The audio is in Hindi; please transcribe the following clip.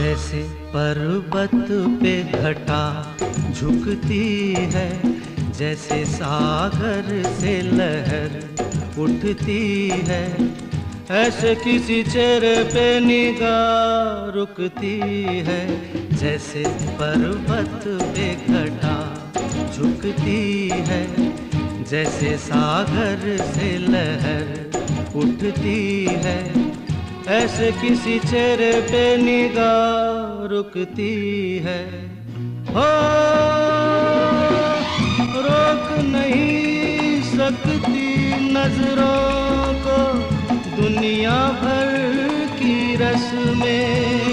जैसे पर्वत पे घटा झुकती है, जैसे सागर से लहर उठती है, ऐसे किसी चेहरे पे निगाह रुकती है। जैसे पर्वत पे घटा झुकती है, जैसे सागर से लहर उठती है, ऐसे किसी चेहरे पे निगाह रुकती है। हो रोक नहीं सकती नजरों को दुनिया भर की रस्में,